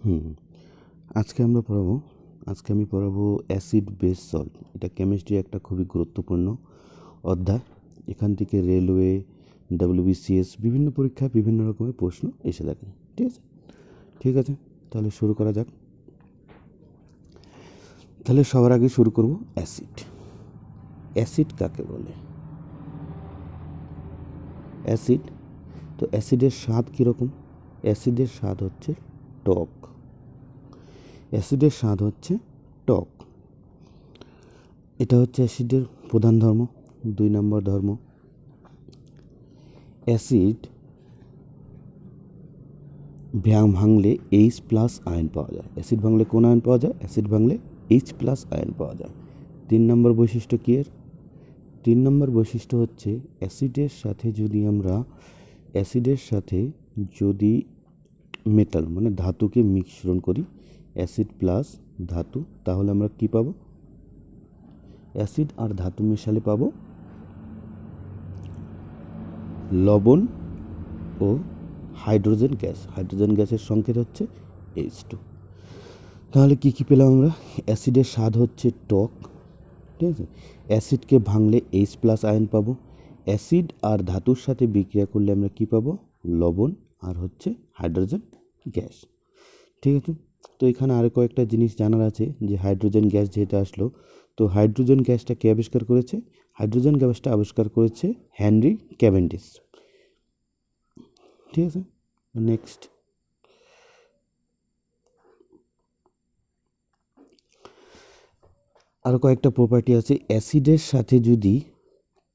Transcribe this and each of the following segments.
হুম আজকে আমি পড়াবো অ্যাসিড বেস সল্ট। এটা কেমিস্ট্রি একটা খুবই গুরুত্বপূর্ণ অধ্যায়। এখান থেকে রেলওয়ে, ডব্লিউবিসিএস বিভিন্ন পরীক্ষায় বিভিন্ন রকমের প্রশ্ন এসে থাকে। ঠিক আছে, তাহলে শুরু করা যাক। তাহলে সবার আগে শুরু করব অ্যাসিড। অ্যাসিড কাকে বলে? অ্যাসিড, তো অ্যাসিডের স্বাদ কীরকম? অ্যাসিডের স্বাদ হচ্ছে টক। অ্যাসিডের স্বাদ হচ্ছে টক। এটা হচ্ছে অ্যাসিডের প্রধান ধর্ম। 2 নম্বর ধর্ম, অ্যাসিড ভাঙলে H+ আয়ন পাওয়া যায়। অ্যাসিড ভাঙলে কোন আয়ন পাওয়া যায়? অ্যাসিড ভাঙলে H+ আয়ন পাওয়া যায়। 3 নম্বর বৈশিষ্ট্য কী এর? 3 নম্বর বৈশিষ্ট্য হচ্ছে অ্যাসিডের সাথে যদি মেটাল মানে ধাতুকে মিশ্রণ করি, অ্যাসিড প্লাস ধাতু, তাহলে আমরা কি পাবো? অ্যাসিড আর ধাতু মেশালে পাবো লবণ ও হাইড্রোজেন গ্যাস। হাইড্রোজেন গ্যাসের সংকেত হচ্ছে H2। তাহলে কি কি পেলাম আমরা? অ্যাসিডের স্বাদ হচ্ছে টক, ঠিক আছে। অ্যাসিডকে ভাঙলে H+ আয়ন পাবো। অ্যাসিড আর ধাতুর সাথে বিক্রিয়া করলে আমরা কি পাবো? লবণ আর হচ্ছে হাইড্রোজেন গ্যাস, ঠিক আছে। তো এখানে আরও কয়েকটা জিনিস জানার আছে, যে হাইড্রোজেন গ্যাস যেহেতু আসলো, তো হাইড্রোজেন গ্যাসটা কে আবিষ্কার করেছে? হাইড্রোজেন গ্যাসটা আবিষ্কার করেছে হেনরি ক্যাভেন্ডিশ, ঠিক আছে। নেক্সট, আরও কয়েকটা প্রপার্টি আছে। অ্যাসিডের সাথে যদি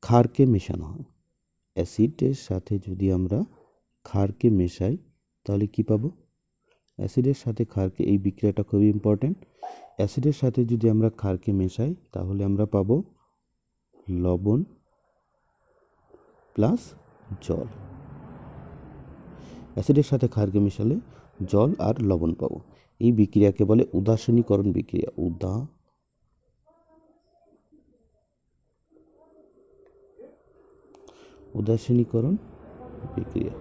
ক্ষারকে মেশানো হয়, অ্যাসিডের সাথে যদি আমরা ক্ষারকে মেশাই তাহলে কি পাবো? অ্যাসিডের সাথে ক্ষারকে, এই বিক্রিয়াটা খুবই ইম্পর্ট্যান্ট। অ্যাসিডের সাথে যদি আমরা ক্ষারকে মেশাই তাহলে আমরা পাবো লবণ প্লাস জল। অ্যাসিডের সাথে ক্ষারকে মেশালে জল আর লবণ পাবো। এই বিক্রিয়াকে বলে উদাসীনীকরণ বিক্রিয়া। উদাসীনীকরণ বিক্রিয়া।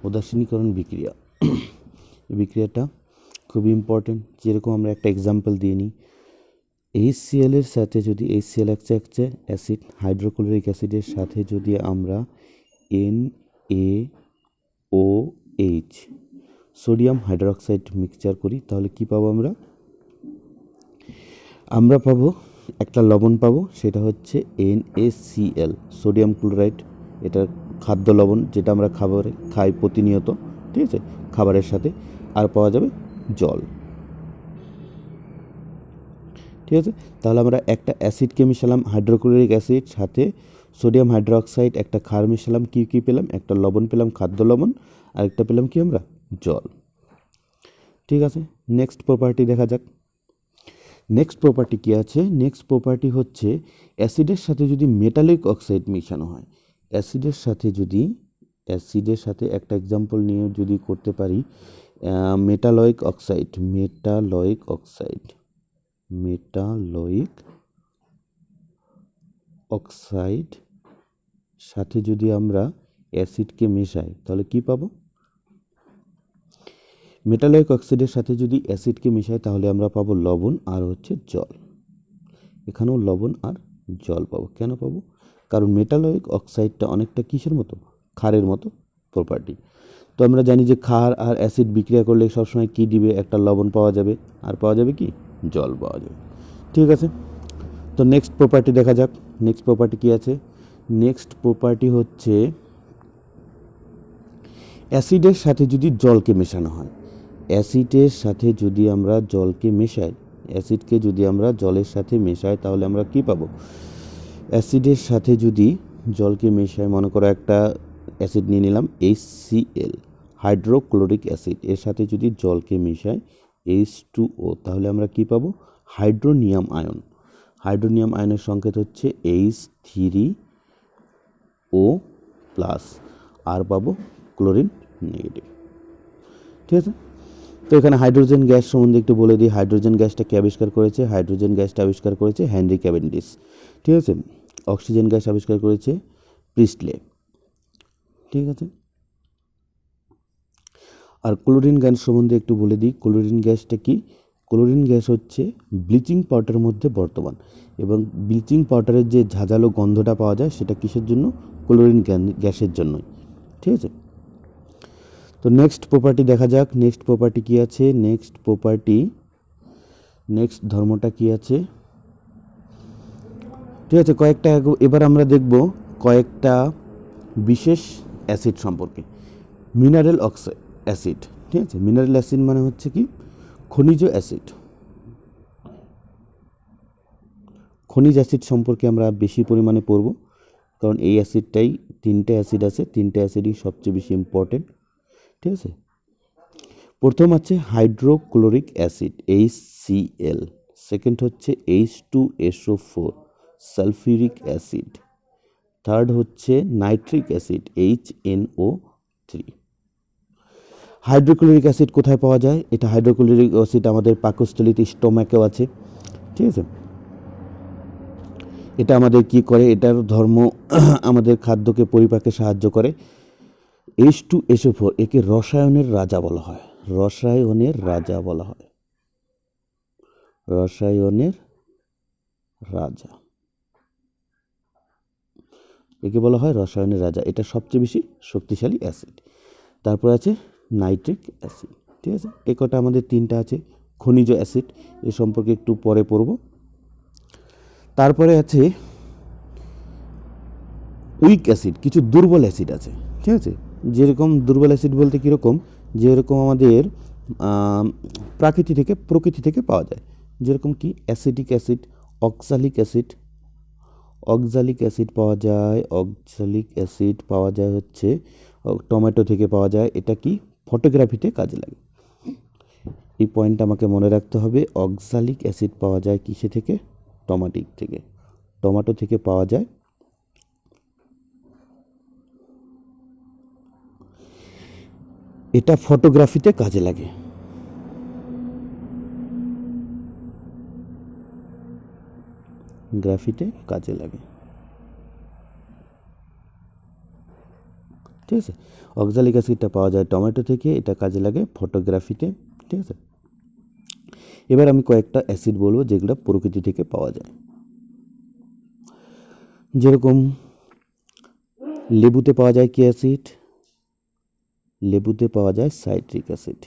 উদাসীনীকরণ বিক্রিয়া, এই বিক্রিয়াটা খুবই ইম্পর্টেন্ট। যেরকম আমরা একটা এক্সাম্পল দিয়ে নিই, HCl এর সাথে যদি HCl একটা অ্যাসিড, হাইড্রোক্লোরিক অ্যাসিডের সাথে যদি আমরা NaOH সোডিয়াম হাইড্রোক্সাইড মিক্সচার করি তাহলে কি পাবো? আমরা পাবো একটা লবণ পাবো, সেটা হচ্ছে NaCl সোডিয়াম ক্লোরাইড। এটা খাদ্য লবণ, যেটা আমরা খাবারে খাই প্রতিনিয়ত, ঠিক আছে, খাবারের সাথে। আর পাওয়া যাবে জল, ঠিক আছে। তাহলে আমরা একটা অ্যাসিডকে মিশালাম, হাইড্রোক্লোরিক অ্যাসিড, সাথে সোডিয়াম হাইড্রোক্সাইড, একটা ক্ষার মিশালাম, কী পেলাম? একটা লবণ পেলাম, খাদ্য লবণ, আর একটা পেলাম কি আমরা? জল, ঠিক আছে। নেক্সট প্রপার্টি দেখা যাক। নেক্সট প্রপার্টি কী আছে? নেক্সট প্রপার্টি হচ্ছে অ্যাসিডের সাথে যদি মেটালিক অক্সাইড মেশানো হয়, অ্যাসিডের সাথে একটা এক্সাম্পল নিয়ে যদি করতে পারি, মেটালয়িক অক্সাইড সাথে যদি আমরা অ্যাসিডকে মেশাই তাহলে কি পাবো? মেটালয়িক অক্সাইডের সাথে যদি অ্যাসিডকে মেশাই তাহলে আমরা পাবো লবণ আর হচ্ছে জল। এখানেও লবণ আর জল পাবো। কেন পাবো? কারণ মেটালয়িক অক্সাইডটা অনেকটা কিসের মতো? ক্ষারের মতো প্রপার্টি। তো আমরা জানি যে ক্ষার আর অ্যাসিড বিক্রিয়া করলে সবসময় কী দিবে? একটা লবণ পাওয়া যাবে, আর পাওয়া যাবে কি? জল পাওয়া যাবে, ঠিক আছে। তো নেক্সট প্রপার্টি দেখা যাক। নেক্সট প্রপার্টি কী আছে? নেক্সট প্রপার্টি হচ্ছে অ্যাসিডের সাথে যদি জলকে মেশানো হয়, অ্যাসিডের সাথে যদি আমরা জলকে মেশাই, অ্যাসিডকে যদি আমরা জলের সাথে মেশাই তাহলে আমরা কি পাবো? অ্যাসিডের সাথে যদি জলকে মেশাই, মনে করো একটা অ্যাসিড নিয়ে নিলাম HCl হাইড্রোক্লোরিক অ্যাসিড, এর সাথে যদি জলকে মেশাই H2O, তাহলে আমরা কি পাবো? Hydronium ion. হাইড্রোনিয়াম আয়নের সংকেত হচ্ছে H3O+, আর পাবো ক্লোরিন নেগেটিভ, ঠিক আছে। তো এখানে হাইড্রোজেন গ্যাস সম্বন্ধে একটু বলে দিই। হাইড্রোজেন গ্যাসটা কে আবিষ্কার করেছে? হাইড্রোজেন গ্যাসটা আবিষ্কার করেছে হেনরি ক্যাভেন্ডিশ, ঠিক আছে। অক্সিজেন গ্যাস আবিষ্কার করেছে প্রিস্টলে, ঠিক আছে। আর ক্লোরিন গ্যাস সম্বন্ধে একটু বলে দিই, ক্লোরিন গ্যাসটা কি? ক্লোরিন গ্যাস হচ্ছে ব্লিচিং পাউডারের মধ্যে বর্তমান, এবং ব্লিচিং পাউডারের যে ঝাঁঝালো গন্ধটা পাওয়া যায় সেটা কিসের জন্য? ক্লোরিন গ্যাসের জন্যই। ঠিক আছে, তো নেক্সট প্রপার্টি দেখা যাক। নেক্সট প্রপার্টি কী আছে? নেক্সট ধর্মটা কী আছে? ঠিক আছে, এবার আমরা দেখব কয়েকটা বিশেষ অ্যাসিড সম্পর্কে। মিনারেল অ্যাসিড, ঠিক আছে, মিনারেল অ্যাসিড মানে হচ্ছে কি? খনিজ অ্যাসিড। খনিজ অ্যাসিড সম্পর্কে আমরা বেশি পরিমাণে পড়ব, কারণ এই অ্যাসিডটাই, তিনটে অ্যাসিড আছে, তিনটে অ্যাসিডই সবচেয়ে বেশি ইম্পর্টেন্ট। ঠিক আছে, প্রথম আছে হাইড্রোক্লোরিক অ্যাসিড HCl, সেকেন্ড হচ্ছে H2SO4 সালফিউরিক অ্যাসিড, থার্ড হচ্ছে nitric acid HNO3। Hydrochloric acid কোথায় পাওয়া যায়? এটা হাইড্রোক্লোরিক অ্যাসিড আমাদের পাকস্থলীতে, স্টোমাকেও আছে। ঠিক আছে, এটা আমাদের কি করে? এটার ধর্ম আমাদের খাদ্যকে পরিপাকে সাহায্য করে। H2SO4 একে রসায়নের রাজা বলা হয়, রসায়নের রাজা বলা হয়, রসায়নের রাজা, একে বলা হয় রসায়নের রাজা। এটা সবচেয়ে বেশি শক্তিশালী অ্যাসিড। তারপর আছে নাইট্রিক অ্যাসিড। ঠিক আছে, এই কটা আমাদের তিনটা আছে খনিজ অ্যাসিড, এ সম্পর্কে একটু পরে পড়ব। তারপরে আছে উইক অ্যাসিড, কিছু দুর্বল অ্যাসিড আছে। ঠিক আছে, যেরকম দুর্বল অ্যাসিড বলতে কীরকম? যেরকম আমাদের প্রকৃতি থেকে পাওয়া যায়, যেরকম কি acidic acid, oxalic acid, oxalic acid পাওয়া যায় হচ্ছে টমেটো থেকে পাওয়া যায়। এটা কি? ফটোগ্রাফিতে কাজে লাগে। এই পয়েন্টটা আমাকে মনে রাখতে হবে। অক্সালিক অ্যাসিড পাওয়া যায় কিসে থেকে? টমেটো থেকে পাওয়া যায়। এটা ফটোগ্রাফিতে কাজে লাগে। ঠিক আছে, অক্সালিক অ্যাসিডটা পাওয়া যায় টমেটো থেকে, এটা কাজে লাগে ফটোগ্রাফিতে। ঠিক আছে, এবার আমি কয়েকটা অ্যাসিড বলবো যেগুলো প্রকৃতি থেকে পাওয়া যায়। যেরকম লেবুতে পাওয়া যায় কি অ্যাসিড? লেবুতে পাওয়া যায় সাইট্রিক অ্যাসিড।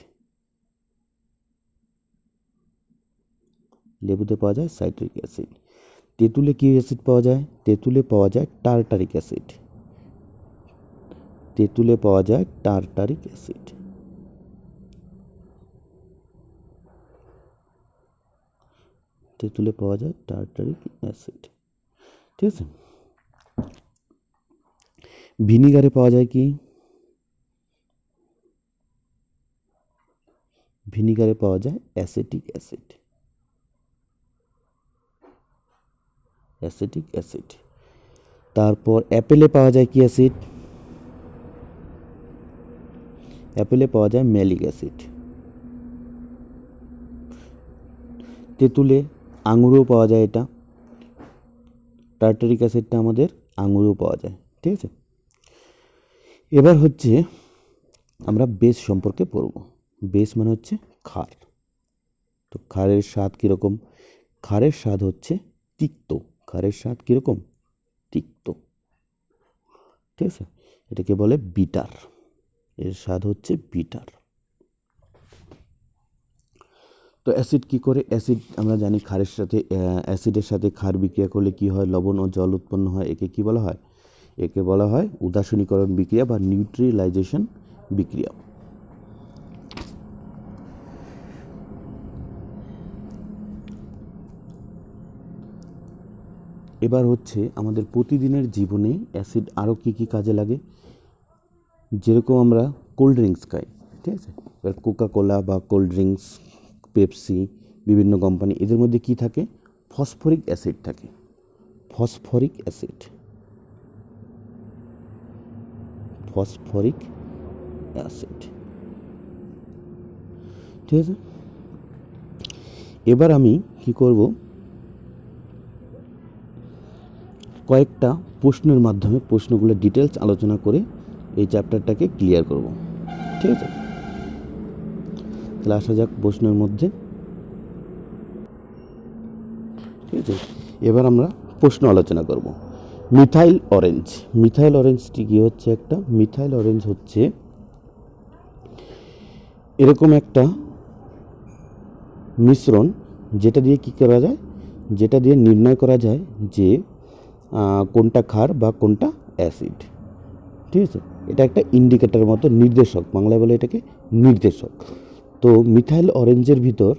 তেঁতুলে কি অ্যাসিড পাওয়া যায়? তেঁতুলে পাওয়া যায় টার্টারিক অ্যাসিড। ঠিক আছে, ভিনিগারে পাওয়া যায় কি? ভিনিগারে পাওয়া যায় অ্যাসিটিক অ্যাসিড। তারপর অ্যাপেলে পাওয়া যায় কি অ্যাসিড? অ্যাপেলে পাওয়া যায় ম্যালিক অ্যাসিড। তেঁতুলে, আঙুরেও পাওয়া যায় এটা, টার্টারিক অ্যাসিডটা আমাদের আঙুরেও পাওয়া যায়। ঠিক আছে, এবার হচ্ছে আমরা বেস সম্পর্কে পড়ব। বেস মানে হচ্ছে ক্ষার। তো ক্ষারের স্বাদ কীরকম? ক্ষারের স্বাদ হচ্ছে তিক্ত। ঠিক আছে, এটাকে বলে বিটার, এর স্বাদ হচ্ছে বিটার। তো অ্যাসিড কি করে? অ্যাসিড আমরা জানি অ্যাসিডের সাথে ক্ষার বিক্রিয়া করলে কি হয়? লবণ ও জল উৎপন্ন হয়। একে কি বলা হয়? একে বলা হয় উদাসীনীকরণ বিক্রিয়া বা নিউট্রিলাইজেশন বিক্রিয়া। এবার হচ্ছে আমাদের প্রতিদিনের জীবনে অ্যাসিড আরও কী কী কাজে লাগে। যেরকম আমরা কোল্ড ড্রিঙ্কস খাই, ঠিক আছে, এবার কোকাকোলা বা কোল্ড ড্রিঙ্কস, পেপসি, বিভিন্ন কোম্পানি, এদের মধ্যে কি থাকে? ফসফরিক অ্যাসিড থাকে। ঠিক আছে, এবার আমি কি করব? কয়েকটা প্রশ্নের মাধ্যমে প্রশ্নগুলো ডিটেলস আলোচনা করে এই চ্যাপ্টারটাকে ক্লিয়ার করব। ঠিক আছে, তাহলে আসা যাক প্রশ্নের মধ্যে। ঠিক আছে, এবার আমরা প্রশ্ন আলোচনা করব। মিথাইল অরেঞ্জ, মিথাইল অরেঞ্জটি কী হচ্ছে? একটা মিথাইল অরেঞ্জ হচ্ছে এরকম একটা মিশ্রণ যেটা দিয়ে কী করা যায়, যেটা দিয়ে নির্ণয় করা যায় যে কোনটা ক্ষার বা কোনটা অ্যাসিড। ঠিক আছে, এটা একটা ইন্ডিকেটর মতো, নির্দেশক, বাংলায় বলে এটাকে নির্দেশক। তো মিথাইল অরেঞ্জের ভিতর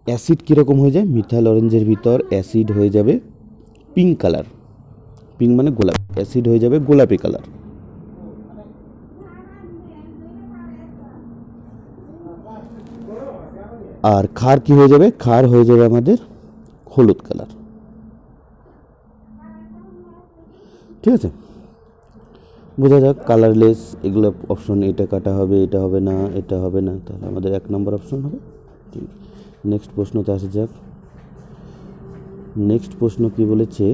অ্যাসিড কীরকম হয়ে যায়? মিথাইল অরেঞ্জের ভিতর অ্যাসিড হয়ে যাবে পিঙ্ক কালার, পিঙ্ক মানে গোলাপি, অ্যাসিড হয়ে যাবে গোলাপি কালার। আর ক্ষার কি হয়ে যাবে? ক্ষার হয়ে যাবে আমাদের হলুদ কালার। ঠিক আছে, বোঝা যাক কালারলেস, এগুলো অপশন, এটা কাটা হবে, এটা হবে না, এটা হবে না, তাহলে আমাদের 1 নম্বর অপশন হবে। ঠিক, নেক্সট প্রশ্নতে আসা যাক। নেক্সট প্রশ্ন কি বলেছে?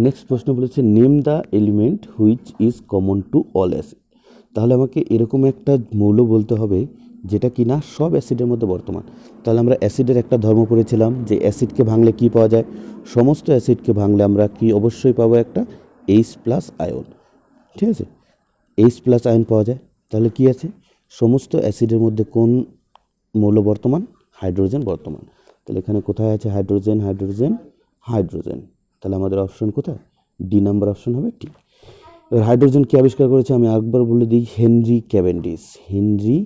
নেক্সট প্রশ্ন বলেছে name the element which is common to all acid. তাহলে আমাকে এরকম একটা মৌল বলতে হবে যেটা কি না সব অ্যাসিডের মধ্যে বর্তমান। তাহলে আমরা অ্যাসিডের একটা ধর্ম পড়েছিলাম যে অ্যাসিডকে ভাঙলে কি পাওয়া যায়? সমস্ত অ্যাসিডকে ভাঙলে আমরা কি অবশ্যই পাবো? একটা H+ আয়ন। ঠিক আছে, H+ আয়ন পাওয়া যায়। তাহলে কি আছে? সমস্ত অ্যাসিডের মধ্যে কোন মৌল বর্তমান? হাইড্রোজেন বর্তমান। তাহলে এখানে কোথায় আছে? Hydrogen, hydrogen, hydrogen. তাহলে আমাদের অপশন কোথায়? ডি নাম্বার অপশন হবে ঠিক। এবার হাইড্রোজেন কে আবিষ্কার করেছে? আমি একবার বলে দিই, Henry Cavendish. Henry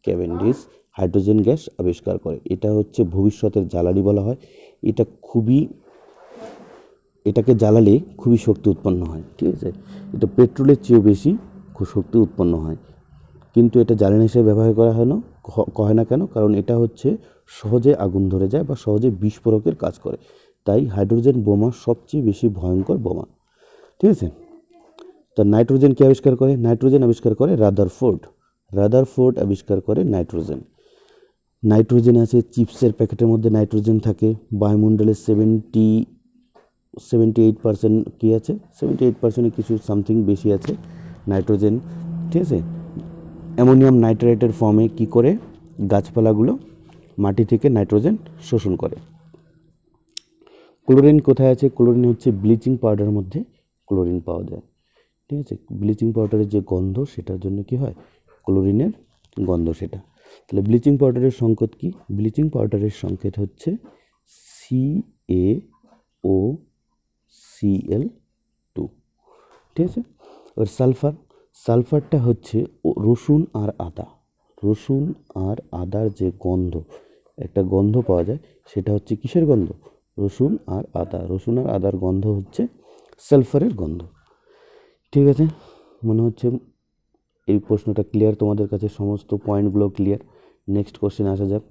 Cavendish hydrogen gas আবিষ্কার করে। এটা হচ্ছে ভবিষ্যতের জ্বালানি বলা হয়। এটাকে জ্বালালে খুবই শক্তি উৎপন্ন হয়। ঠিক আছে, এটা পেট্রোলের চেয়েও বেশি শক্তি উৎপন্ন হয়, কিন্তু এটা জ্বালানি হিসেবে ব্যবহার করা হয় না কেন? কারণ এটা হচ্ছে সহজে আগুন ধরে যায় বা সহজে বিস্ফোরকের কাজ করে, তাই হাইড্রোজেন বোমা সবচেয়ে বেশি ভয়ঙ্কর বোমা। ঠিক আছে, তো নাইট্রোজেন কে আবিষ্কার করে? নাইট্রোজেন আবিষ্কার করে রাদারফোর্ড। রাদারফোর্ড আবিষ্কার করে নাইট্রোজেন। নাইট্রোজেন আছে চিপসের প্যাকেটের মধ্যে, নাইট্রোজেন থাকে। বায়ুমণ্ডলের 78% কী আছে? 78% কিছু সামথিং বেশি আছে নাইট্রোজেন। ঠিক আছে, অ্যামোনিয়াম নাইট্রেটের ফর্মে কি করে গাছপালাগুলো মাটি থেকে নাইট্রোজেন শোষণ করে। ক্লোরিন কোথায় আছে? ক্লোরিন হচ্ছে ব্লিচিং পাউডারের মধ্যে ক্লোরিন পাওয়া যায়। ঠিক আছে, ব্লিচিং পাউডারের যে গন্ধ, সেটার জন্য কি হয়? ক্লোরিনের গন্ধ সেটা। তাহলে ব্লিচিং পাউডারের সংকেত কি? ব্লিচিং পাউডারের সংকেত হচ্ছে CaOCl2। ঠিক আছে, এবার সালফারটা হচ্ছে রসুন আর আদা। রসুন আর আদার যে গন্ধ, একটা গন্ধ পাওয়া যায়, সেটা হচ্ছে কিসের গন্ধ? রসুন আর আদা। রসুন আর আদার গন্ধ হচ্ছে সালফারের গন্ধ। ঠিক আছে, মনে হচ্ছে এই প্রশ্নটা ক্লিয়ার তোমাদের কাছে, সমস্ত পয়েন্টগুলো ক্লিয়ার। নেক্সট কোশ্চেন আসা যাক।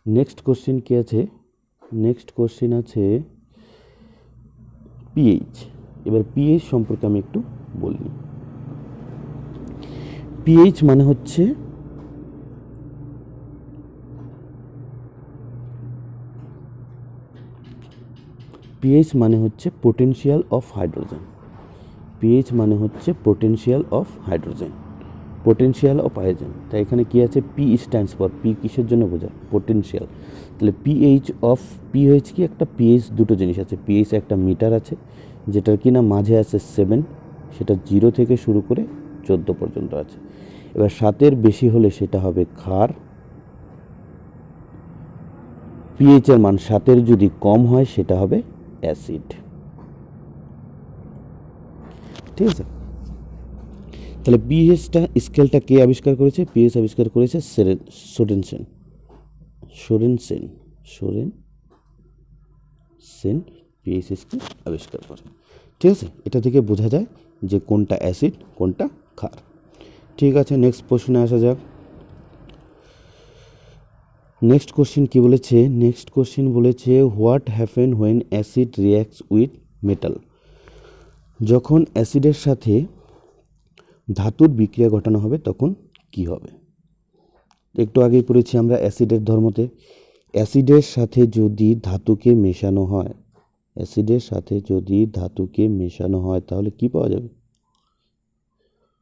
নেক্সট কোশ্চেন কি আছে? নেক্সট কোশ্চেন আছে পিএইচ। এবার পিএইচ সম্পর্কে আমি একটু বলি। পিএইচ মানে হচ্ছে পোটেনশিয়াল অফ হাইড্রোজেন। পিএইচ মানে হচ্ছে potential of hydrogen, potential of hydrogen. তাই এখানে কি আছে? পি স্ট্যান্ডস ফর, পি কিসের জন্য বোঝায়? পোটেনশিয়াল। তাহলে পিএইচ কি? একটা পিএইচ দুটো জিনিস আছে। পিএইচ একটা মিটার আছে, যেটার কি না মাঝে আছে 7, সেটা 0 থেকে শুরু করে 14 পর্যন্ত আছে। এবার 7-এর বেশি হলে সেটা হবে ক্ষার। পিএইচের মান 7-এর যদি কম হয় সেটা হবে অ্যাসিড। ঠিক আছে, তাহলে পিএইচটা স্কেলটা কে আবিষ্কার করেছে? পিএইচ আবিষ্কার করেছে সোরেনসেন পিএইচ স্কেল আবিষ্কার করে। ঠিক আছে, এটা থেকে বোঝা যায় যে কোনটা অ্যাসিড কোনটা ক্ষার। ঠিক আছে, নেক্সট প্রশ্নে আসা যাক। নেক্সট কোশ্চেন কি বলেছে? নেক্সট কোশ্চেন বলেছে what happen when acid reacts with metal. যখন অ্যাসিডের সাথে ধাতুর বিক্রিয়া ঘটানো হবে তখন কি হবে? একটু আগেই পড়েছি আমরা অ্যাসিডের ধর্মতে। অ্যাসিডের সাথে যদি ধাতুকে মেশানো হয়, অ্যাসিডের সাথে যদি ধাতুকে মেশানো হয় তাহলে কি পাওয়া যাবে?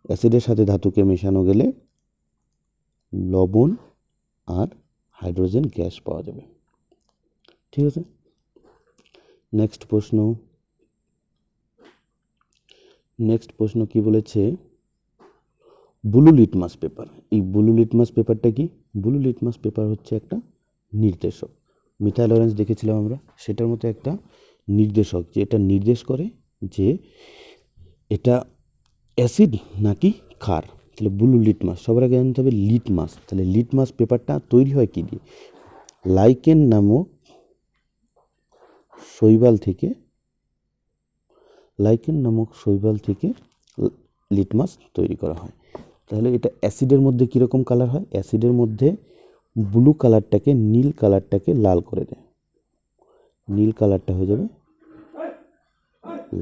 অ্যাসিডের সাথে ধাতুকে মেশানো গেলে লবণ আর হাইড্রোজেন গ্যাস পাওয়া যাবে। ঠিক আছে, নেক্সট প্রশ্ন কি বলেছে? Blue litmus paper. এই ব্লু লিটমাস পেপারটা কি? ব্লু লিটমাস পেপার হচ্ছে একটা নির্দেশক। মিথাইল অরেঞ্জ দেখেছিলাম আমরা, সেটার মতো একটা নির্দেশক, যে এটা নির্দেশ করে যে এটা অ্যাসিড নাকি ক্ষার। তাহলে ব্লু লিটমাস, সবার আগে জানতে হবে লিটমাস। তাহলে লিটমাস পেপারটা তৈরি হয় কি দিয়ে? লাইকেন নামক শৈবাল থেকে লিটমাস তৈরি করা হয়। তাহলে এটা অ্যাসিডের মধ্যে কীরকম কালার হয়? অ্যাসিডের মধ্যে ব্লু কালারটাকে, নীল কালারটাকে লাল করে দেয়, নীল কালারটা হয়ে যাবে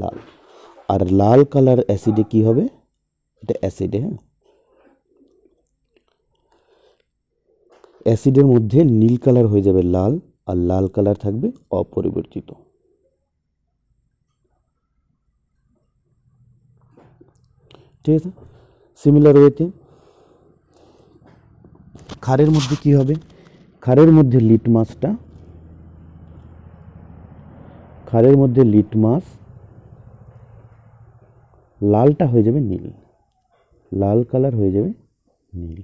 লাল। আর লাল কালার অ্যাসিডে কি হবে? এটা অ্যাসিডে, হ্যাঁ, অ্যাসিডের মধ্যে নীল কালার হয়ে যাবে লাল, আর লাল কালার থাকবে অপরিবর্তিত। ঠিক আছে, সিমিলার ওয়েতে ক্ষারের মধ্যে কি হবে? ক্ষারের মধ্যে লিটমাস লালটা হয়ে যাবে নীল, লাল কালার হয়ে যাবে নীল।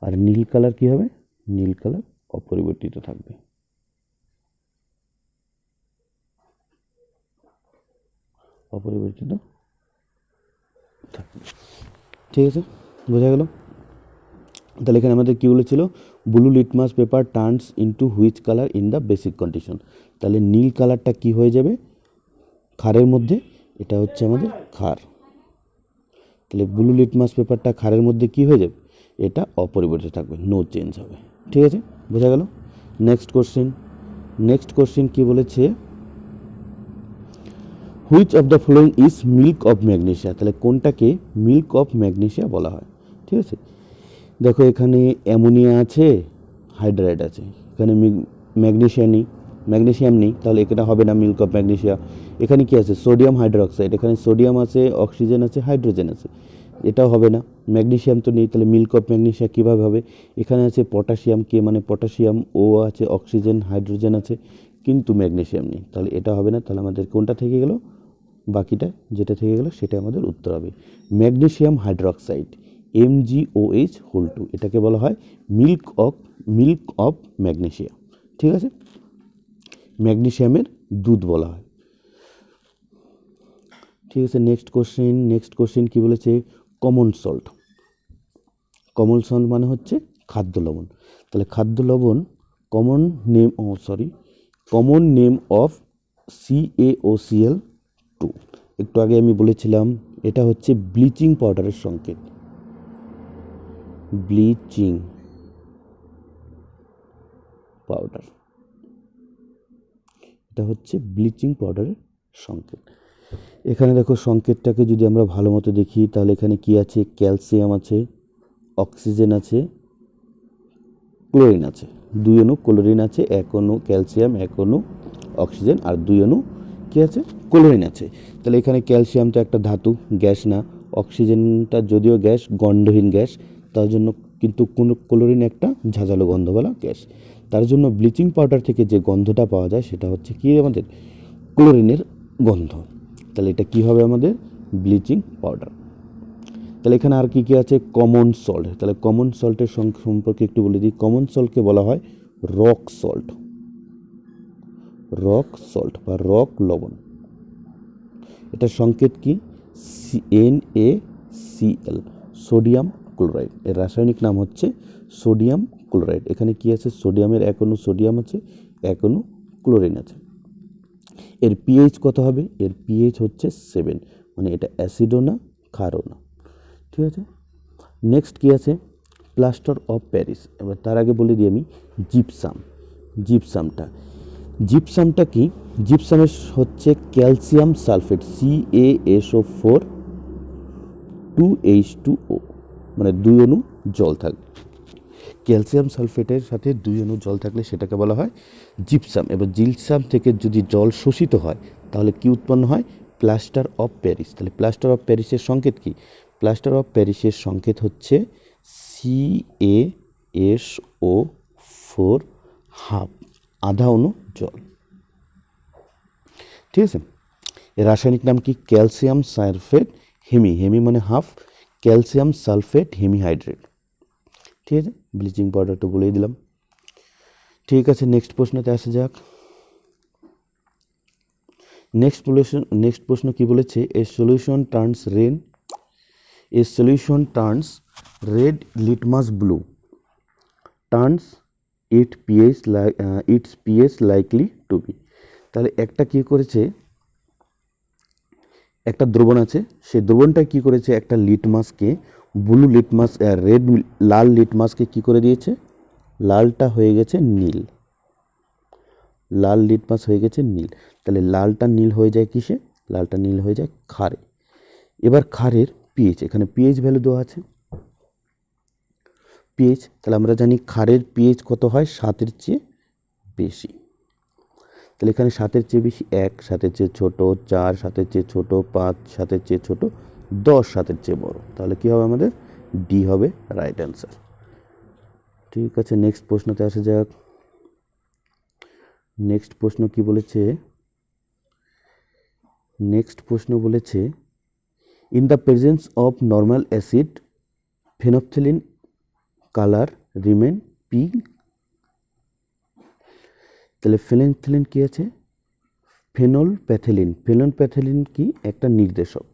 আর নীল কালার কি হবে? নীল কালার অপরিবর্তিত থাকবে। ঠিক আছে, বোঝা গেল? তাহলে এখানে আমাদের কী বলেছিল? Blue litmus paper turns into which colour in the basic condition. তাহলে নীল কালারটা কি হয়ে যাবে ক্ষারের মধ্যে? এটা হচ্ছে আমাদের ক্ষার। তাহলে ব্লু লিটমাস পেপারটা ক্ষারের মধ্যে কি হয়ে যাবে? এটা অপরিবর্তিত থাকবে, নো চেঞ্জ হবে। ঠিক আছে, বোঝা গেল? নেক্সট কোশ্চেন কি বলেছে? Which of the following is milk of magnesia. তাহলে কোনটাকে মিল্ক অফ ম্যাগনেসিয়া বলা হয়? ঠিক আছে, দেখো এখানে অ্যামোনিয়া আছে, হাইড্রাইড আছে, এখানে ম্যাগনেসিয়াম নেই, তাহলে এটা হবে না মিল্ক অফ ম্যাগনেসিয়া। এখানে কি আছে? সোডিয়াম হাইড্রোক্সাইড, এখানে সোডিয়াম আছে, অক্সিজেন আছে, হাইড্রোজেন আছে, এটাও হবে না। ম্যাগনেসিয়াম তো নেই, তাহলে মিল্ক অফ ম্যাগনেসিয়া কীভাবে হবে? এখানে আছে পটাশিয়াম, কে মানে পটাশিয়াম, ও আছে, অক্সিজেন, হাইড্রোজেন আছে, কিন্তু ম্যাগনেসিয়াম নেই, তাহলে এটা হবে না। তাহলে আমাদের কোনটা থেকে গেল? বাকিটা যেটা থেকে গেল সেটা আমাদের উত্তর হবে ম্যাগনেসিয়াম হাইড্রোক্সাইড, MgOH2। এটাকে বলা হয় মিল্ক অফ ম্যাগনেসিয়া। ঠিক আছে, ম্যাগনেসিয়ামের দুধ বলা হয়। ঠিক আছে, নেক্সট কোশ্চেন কি বলেছে? কমন সল্ট মানে হচ্ছে খাদ্য লবণ। তাহলে খাদ্য লবণ কমন নেম অফ CaOCl2। একটু আগে আমি বলেছিলাম এটা হচ্ছে ব্লিচিং পাউডারের সংকেত, ব্লিচিং পাউডার, এটা হচ্ছে ব্লিচিং পাউডারের সংকেত। এখানে দেখো সংকেতটাকে যদি আমরা ভালো মতো দেখি তাহলে এখানে কি আছে? ক্যালসিয়াম আছে, অক্সিজেন আছে, ক্লোরিন আছে, 2 অণু ক্লোরিন আছে, 1 অণু ক্যালসিয়াম, 1 অণু অক্সিজেন, আর 2 অণু কি আছে? ক্লোরিন আছে। তাহলে এখানে ক্যালসিয়াম তো একটা ধাতু, গ্যাস না। অক্সিজেনটা যদিও গ্যাস, গন্ধহীন গ্যাস, তার জন্য, কিন্তু কোনো ক্লোরিন একটা ঝাঁঝালো গন্ধওয়ালা গ্যাস। তার জন্য ব্লিচিং পাউডার থেকে যে গন্ধটা পাওয়া যায় সেটা হচ্ছে কি? আমাদের ক্লোরিনের গন্ধ। তাহলে এটা কি হবে? আমাদের ব্লিচিং পাউডার। তাহলে এখানে আর কি আছে? Common salt. তাহলে কমন সল্টের সম্পর্কে একটু বলে দিই। কমন সল্টকে বলা হয় রক সল্ট বা রক লবণ। এটার সংকেত কি? NaCl, sodium chloride. এর রাসায়নিক নাম হচ্ছে সোডিয়াম ক্লোরাইড। এখানে কি আছে? সোডিয়ামের 1 অণু সোডিয়াম আছে, 1 অণু ক্লোরিন আছে। এর pH কত হবে? এর pH হচ্ছে 7, মানে এটা অ্যাসিডও না, ক্ষারও না। ঠিক আছে, নেক্সট কি আছে? Plaster of Paris. এবার তার আগে বলে দিই আমি জিপসামটা কি? জিপসামের হচ্ছে ক্যালসিয়াম সালফেট, CaSO4 2H2O। মানে 2 অণু জল থাকবে। ক্যালসিয়াম সালফেটের সাথে 2 অণু জল থাকলে সেটাকে বলা হয় জিপসাম। এবার জিপসাম থেকে যদি জল শোষিত হয় তাহলে কি উৎপন্ন হয়? Plaster of Paris. তাহলে প্লাস্টার অফ প্যারিসের সংকেত কি? প্লাস্টার অফ প্যারিসের সংকেত হচ্ছে CaSO4 হাফ, আধা অণু জল। ঠিক আছে, এর রাসায়নিক নাম কি? ক্যালসিয়াম সালফেট হেমি, হেমি মানে হাফ, ক্যালসিয়াম সালফেট হেমিহাইড্রেট। ঠিক আছে, ব্লিচিং পাউডারটা বলেই দিলাম। ঠিক আছে, নেক্সট প্রশ্নতে আসা যাক। নেক্সট প্রশ্ন কি বলেছে? A solution turns litmus blue, turns its pH likely to be. তাহলে একটা কি করেছে, একটা দ্রবণ আছে, সেই দ্রবণটা কি করেছে, একটা লিটমাসকে ব্লু লিটমাস লাল লিটমাসকে কি করে দিয়েছে? লালটা হয়ে গেছে নীল, লাল লিটমাস হয়ে গেছে নীল। তাহলে লালটা নীল হয়ে যায় কিসে? লালটা নীল হয়ে যায় ক্ষারে। এবার ক্ষারের পিএইচ, এখানে পিএইচ ভ্যালু দেওয়া আছে, পিএইচ। তাহলে আমরা জানি ক্ষারের পিএইচ কত হয়? 7-এর চেয়ে বেশি। তাহলে এখানে 7-এর চেয়ে বেশি 1, 7-এর চেয়ে ছোট 4, 7-এর চেয়ে ছোট 5, 7-এর চেয়ে ছোট 10, 7-এর চেয়ে বড়। তাহলে কি হবে আমাদের? ডি হবে রাইট অ্যান্সার। ঠিক আছে, নেক্সট প্রশ্নতে আসা যাক। নেক্সট প্রশ্ন কি বলেছে? নেক্সট প্রশ্ন বলেছে in the presence of normal acid phenolphthalein colour remain pink. তাহলে ফেনফথেলিন কি আছে? ফেনলপ্যাথেলিন কি? একটা নির্দেশক।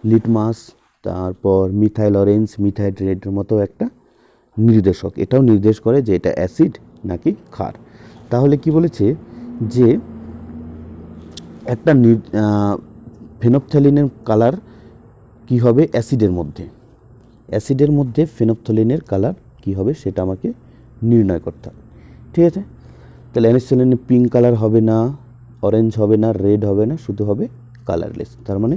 লিটমাস, তারপর মিথাইল অরেঞ্জ, মিথাইল রেডের মতো একটা নির্দেশক, এটাও নির্দেশ করে যে এটা অ্যাসিড নাকি ক্ষার। তাহলে কি বলেছে যে একটা ফেনফথেলিনের কালার কি হবে অ্যাসিডের মধ্যে, অ্যাসিডের মধ্যে ফেনফথেলিনের কালার কি হবে সেটা আমাকে নির্ণয় করতে হবে। ঠিক আছে, তাহলে অ্যানিসোলিনের পিঙ্ক কালার হবে না, অরেঞ্জ হবে না, রেড হবে না, শুধু হবে কালারলেস, তার মানে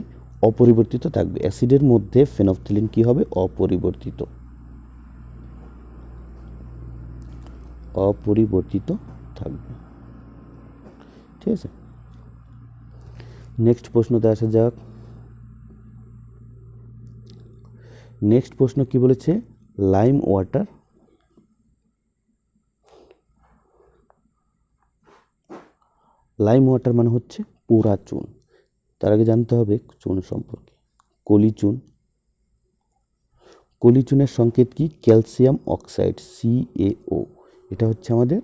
অপরিবর্তিত থাকবে। অ্যাসিডের মধ্যে ফেনফথেলিন কি হবে? অপরিবর্তিত, অপরিবর্তিত থাকবে। ঠিক আছে, নেক্সট প্রশ্নতে আসা যাক। নেক্সট প্রশ্ন কি বলেছে? লাইম ওয়াটার, লাইম ওয়াটার মানে হচ্ছে পোড়া চুন। তার আগে জানতে হবে চুন সম্পর্কে। কলিচুন, কলিচুনের সংকেত কি? ক্যালসিয়াম অক্সাইড, CaO, এটা হচ্ছে আমাদের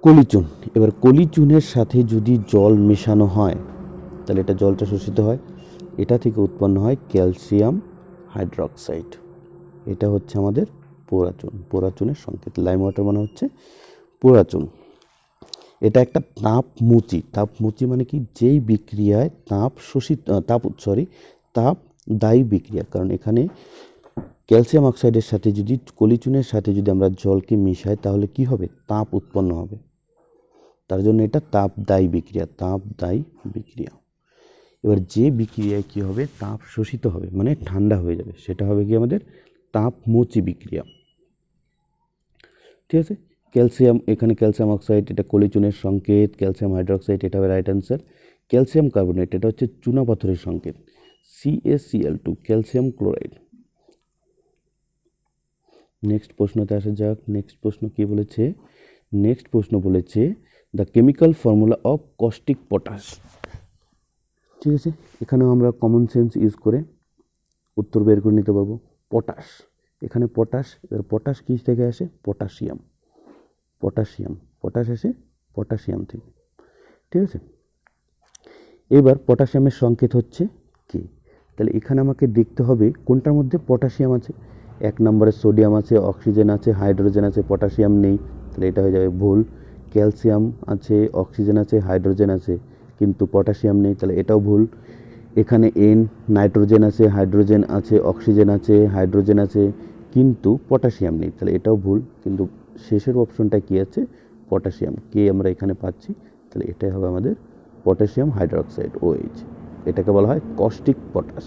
কলিচুন। এবার কলিচুনের সাথে যদি জল মেশানো হয় তাহলে এটা জলটা শোষিত হয়, এটা থেকে উৎপন্ন হয় ক্যালসিয়াম হাইড্রোক্সাইড, এটা হচ্ছে আমাদের পোড়াচুন। পোড়াচুনের সংকেত লাইম ওয়াটার মানে হচ্ছে পোড়াচুন। এটা একটা তাপমুচি মানে কি? যেই বিক্রিয়ায় তাপ দায়ী বিক্রিয়া। কারণ এখানে ক্যালসিয়াম অক্সাইডের সাথে যদি কলিচুনের সাথে যদি আমরা জলকে মিশাই তাহলে কি হবে? তাপ উৎপন্ন হবে, তার জন্য এটা তাপদায়ী বিক্রিয়া। এবার যে বিক্রিয়ায় কি হবে? তাপ শোষিত হবে, মানে ঠান্ডা হয়ে যাবে, সেটা হবে কি আমাদের তাপমুচি বিক্রিয়া। ঠিক আছে, ক্যালসিয়াম, এখানে ক্যালসিয়াম অক্সাইড, এটা কলিচুনের সংকেত, ক্যালসিয়াম হাইড্রোক্সাইড এটা হবে রাইট অ্যান্সার। ক্যালসিয়াম কার্বনেট, এটা হচ্ছে চুনাপাথরের সংকেত, CaCl2, ক্যালসিয়াম ক্লোরাইড। নেক্সট প্রশ্নতে আসা যাক। নেক্সট প্রশ্ন কি বলেছে? নেক্সট প্রশ্ন বলেছে the chemical formula of caustic potash. ঠিক আছে, এখানেও আমরা কমন সেন্স ইউজ করে উত্তর বের করে নিতে পারবো। পটাশ, এখানে পটাশ, এবার পটাশ কী থেকে আসে? পটাশ আসে পটাশিয়াম থেকে। ঠিক আছে, এবার পটাশিয়ামের সংকেত হচ্ছে কে। তাহলে এখানে আমাকে দেখতে হবে কোনটার মধ্যে পটাশিয়াম আছে। 1 নম্বরে সোডিয়াম আছে, অক্সিজেন আছে, হাইড্রোজেন আছে, পটাশিয়াম নেই, তাহলে এটা হয়ে যাবে ভুল। ক্যালসিয়াম আছে, অক্সিজেন আছে, হাইড্রোজেন আছে, কিন্তু পটাশিয়াম নেই, তাহলে এটাও ভুল। এখানে নাইট্রোজেন আছে, হাইড্রোজেন আছে, অক্সিজেন আছে, হাইড্রোজেন আছে, কিন্তু পটাশিয়াম নেই, তাহলে এটাও ভুল। কিন্তু শেষের অপশনটা কি আছে? পটাশিয়াম, কে আমরা এখানে পাচ্ছি, তাহলে এটাই হবে আমাদের পটাশিয়াম হাইড্রোক্সাইড, OH। এটাকে বলা হয় কস্টিক পটাশ।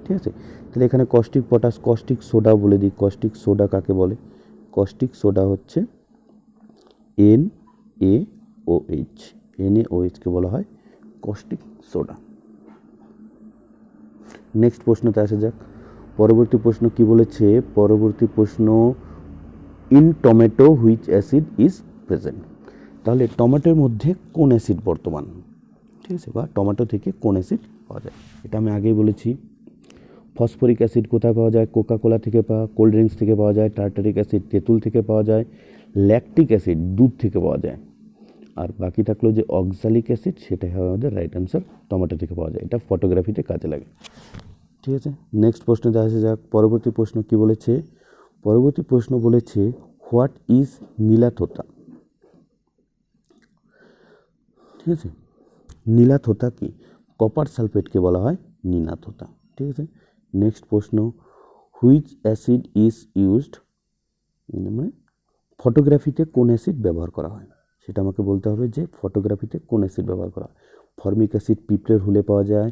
ঠিক আছে। তাহলে এখানে কস্টিক পটাশ, কস্টিক সোডা বলে দিই। কস্টিক সোডা কাকে বলে? কস্টিক সোডা হচ্ছে NaOH, NaOH-কে বলা হয় কস্টিক সোডা। নেক্সট প্রশ্নতে আসা যাক। পরবর্তী প্রশ্ন কি বলেছে? পরবর্তী প্রশ্ন, in tomato which acid is present. তাহলে টমেটোর মধ্যে কোন অ্যাসিড বর্তমান, ঠিক আছে, বা টমেটো থেকে কোন অ্যাসিড পাওয়া যায়? এটা আমি আগেই বলেছি। ফসফরিক অ্যাসিড কোথায় পাওয়া যায়? কোকা কোলা থেকে পাওয়া, কোল্ড ড্রিঙ্কস থেকে পাওয়া যায়। টার্টারিক অ্যাসিড তেঁতুল থেকে পাওয়া যায়। ল্যাকটিক অ্যাসিড দুধ থেকে পাওয়া যায়। আর বাকি থাকলো যে অক্সালিক অ্যাসিড, সেটাই হবে আমাদের রাইট অ্যান্সার, টমেটো থেকে পাওয়া যায়। এটা ফটোগ্রাফিতে কাজে লাগে, ঠিক আছে। নেক্সট প্রশ্নতে আসা যাক। পরবর্তী প্রশ্ন কি বলেছে? পরবর্তী প্রশ্ন বলেছে, হোয়াট ইজ নীলাথোতা, ঠিক আছে। নীলাথোতা কি? কপার সালফেটকে বলা হয় নীলাথোতা, ঠিক আছে। নেক্সট প্রশ্ন, হুইচ অ্যাসিড ইজ ইউজড, মানে ফটোগ্রাফিতে কোন অ্যাসিড ব্যবহার করা হয়, সেটা আমাকে বলতে হবে যে ফটোগ্রাফিতে কোন অ্যাসিড ব্যবহার করা হয়। ফর্মিক অ্যাসিড পিঁপড়ের হুলে পাওয়া যায়,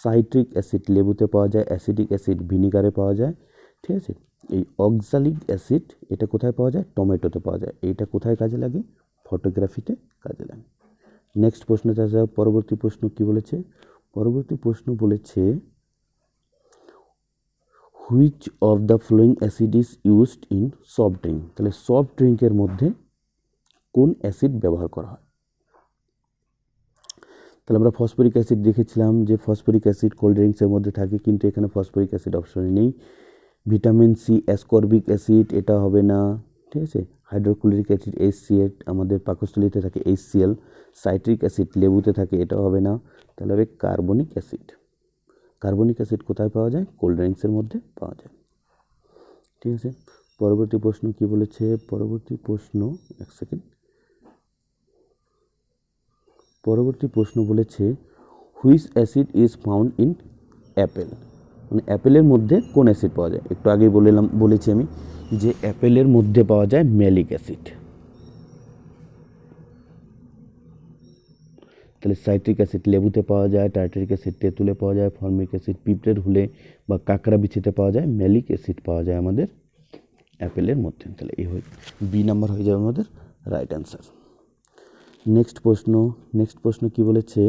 সাইট্রিক অ্যাসিড লেবুতে পাওয়া যায়, অ্যাসিডিক অ্যাসিড ভিনিগারে পাওয়া যায়, ঠিক আছে। এই অক্সালিক অ্যাসিড এটা কোথায় পাওয়া যায়? টমেটোতে পাওয়া যায়। এইটা কোথায় কাজে লাগে? ফটোগ্রাফিতে কাজে লাগে। নেক্সট প্রশ্নতে আসা যাক। পরবর্তী প্রশ্ন কি বলেছে? পরবর্তী প্রশ্ন বলেছে, which of the following acid is used in soft drink. তাহলে সফট ড্রিঙ্কের মধ্যে কোন অ্যাসিড ব্যবহার করা হয়? তাহলে আমরা ফসফরিক অ্যাসিড দেখেছিলাম যে ফসফরিক অ্যাসিড কোল্ড ড্রিঙ্কসের মধ্যে থাকে, কিন্তু এখানে ফসফরিক অ্যাসিড অপশনে নেই। ভিটামিন সি, অ্যাসকর্বিক অ্যাসিড, এটা হবে না, ঠিক আছে। হাইড্রোক্লোরিক অ্যাসিড HCl আমাদের পাকস্থলীতে থাকে HCl। সাইট্রিক অ্যাসিড লেবুতে থাকে, এটা হবে না। তাহলে হবে কার্বনিক অ্যাসিড। কার্বনিক অ্যাসিড কোথায় পাওয়া যায়? কোল্ড ড্রিঙ্কসের মধ্যে পাওয়া যায়, ঠিক আছে। পরবর্তী প্রশ্ন কি বলেছে? পরবর্তী প্রশ্ন, এক সেকেন্ড। পরবর্তী প্রশ্ন বলেছে, which acid is found in Apple, মানে অ্যাপেলের মধ্যে কোন অ্যাসিড পাওয়া যায়? একটু আগে বলেছি আমি যে অ্যাপেলের মধ্যে পাওয়া যায় ম্যালিক অ্যাসিড। তাহলে সাইট্রিক অ্যাসিড লেবুতে পাওয়া যায়, টার্টারিক অ্যাসিড তেঁতুলে পাওয়া যায়, ফর্মিক অ্যাসিড পিঁপড়ের হুলে বা কাঁকড়া বিছিতে পাওয়া যায়, ম্যালিক অ্যাসিড পাওয়া যায় আমাদের অ্যাপেলের মধ্যে। তাহলে এই বি নাম্বার হয়ে যাবে আমাদের রাইট অ্যান্সার। নেক্সট প্রশ্ন কি বলেছে?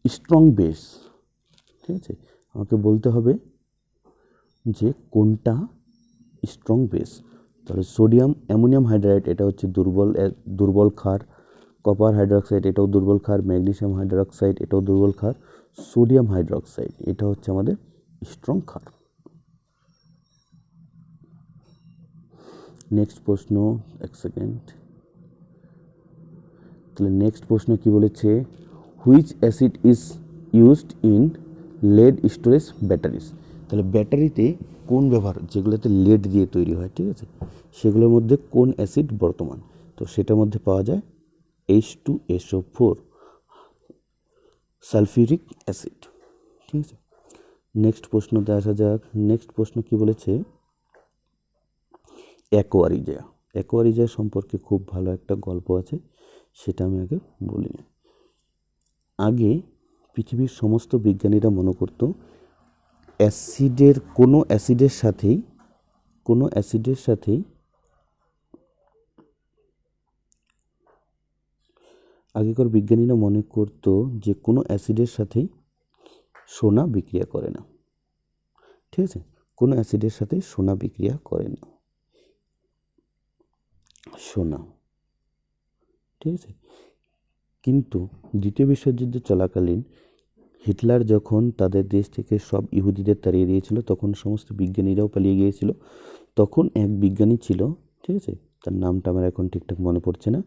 স্ট্রং বেস, ঠিক আছে, আমাকে বলতে হবে যে কোনটা স্ট্রং বেস। তাহলে সোডিয়াম অ্যামোনিয়াম হাইড্রাইড এটা হচ্ছে দুর্বল ক্ষার। কপার হাইড্রোক্সাইড এটাও দুর্বল ক্ষার। ম্যাগনেসিয়াম হাইড্রোক্সাইড এটাও দুর্বল ক্ষার। সোডিয়াম হাইড্রোক্সাইড এটা হচ্ছে আমাদের স্ট্রং ক্ষার। নেক্সট প্রশ্ন, এক সেকেন্ড। তাহলে নেক্সট প্রশ্ন কি বলেছে? Which acid is used in lead storage batteries. তাহলে ব্যাটারিতে কোন ব্যবহার, যেগুলোতে লেড দিয়ে তৈরি হয়, ঠিক আছে, সেগুলোর মধ্যে কোন অ্যাসিড বর্তমান? তো সেটার মধ্যে পাওয়া যায় H2SO4 সালফিউরিক অ্যাসিড, ঠিক আছে। নেক্সট প্রশ্নতে আসা যাক। নেক্সট প্রশ্ন কি বলেছে? অ্যাকোয়ারিজিয়া। অ্যাকোয়ারিজিয়া সম্পর্কে খুব ভালো একটা গল্প আছে, সেটা আমি আগে বলি। আগে পৃথিবীর সমস্ত বিজ্ঞানীরা মনে করত কোনো অ্যাসিডের সাথেই আগেকার বিজ্ঞানীরা মনে করত যে কোনো অ্যাসিডের সাথেই সোনা বিক্রিয়া করে না, ঠিক আছে, কোনো অ্যাসিডের সাথে সোনা বিক্রিয়া করে না, সোনা, ঠিক আছে। কিন্তু দ্বিতীয় বিশ্বযুদ্ধ চলাকালীন হিটলার যখন তাদের দেশ থেকে সব ইহুদিদের তাড়িয়ে দিয়েছিল, তখন সমস্ত বিজ্ঞানীরাও পালিয়ে গিয়েছিল। তখন এক বিজ্ঞানী ছিল, ঠিক আছে, তার নামটা আমার এখন ঠিকঠাক মনে পড়ছে না,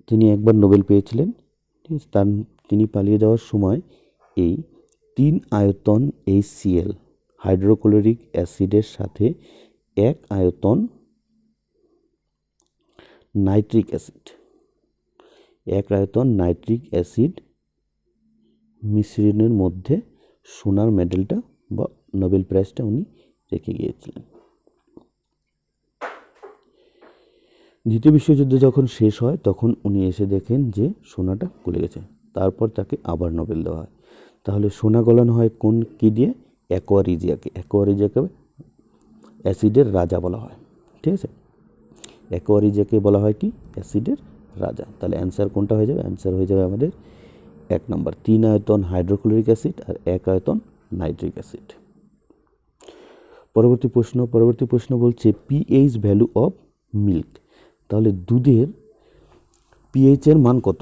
তিনি একবার নোবেল পেয়েছিলেন, ঠিক আছে। তিনি পালিয়ে যাওয়ার সময় এই 3 আয়তন HCl হাইড্রোক্লোরিক অ্যাসিডের সাথে 1 আয়তন নাইট্রিক অ্যাসিড মিশ্রণের মধ্যে সোনার মেডেলটা বা নোবেল প্রাইজটা উনি রেখে গিয়েছিলেন। দ্বিতীয় বিশ্বযুদ্ধ যখন শেষ হয় তখন উনি এসে দেখেন যে সোনাটা গলে গেছে, তারপর তাকে আবার নোবেল দেওয়া হয়। তাহলে সোনা গলানো হয় কোন কি দিয়ে? অ্যাকোয়ারিজিয়াকে। অ্যাকোয়ারিজিয়াকে অ্যাসিডের রাজা বলা হয়। ঠিক আছে, অ্যাকোয়ারিজিয়াকে বলা হয় কি? অ্যাসিডের রাজা। তাহলে অ্যান্সার কোনটা হয়ে যাবে? অ্যান্সার হয়ে যাবে আমাদের 1 নম্বর, 3 আয়তন হাইড্রোক্লোরিক অ্যাসিড আর 1 আয়তন নাইট্রিক অ্যাসিড। পরবর্তী প্রশ্ন বলছে পিএইচ ভ্যালু অফ মিল্ক। তাহলে দুধের পিএইচ এর মান কত?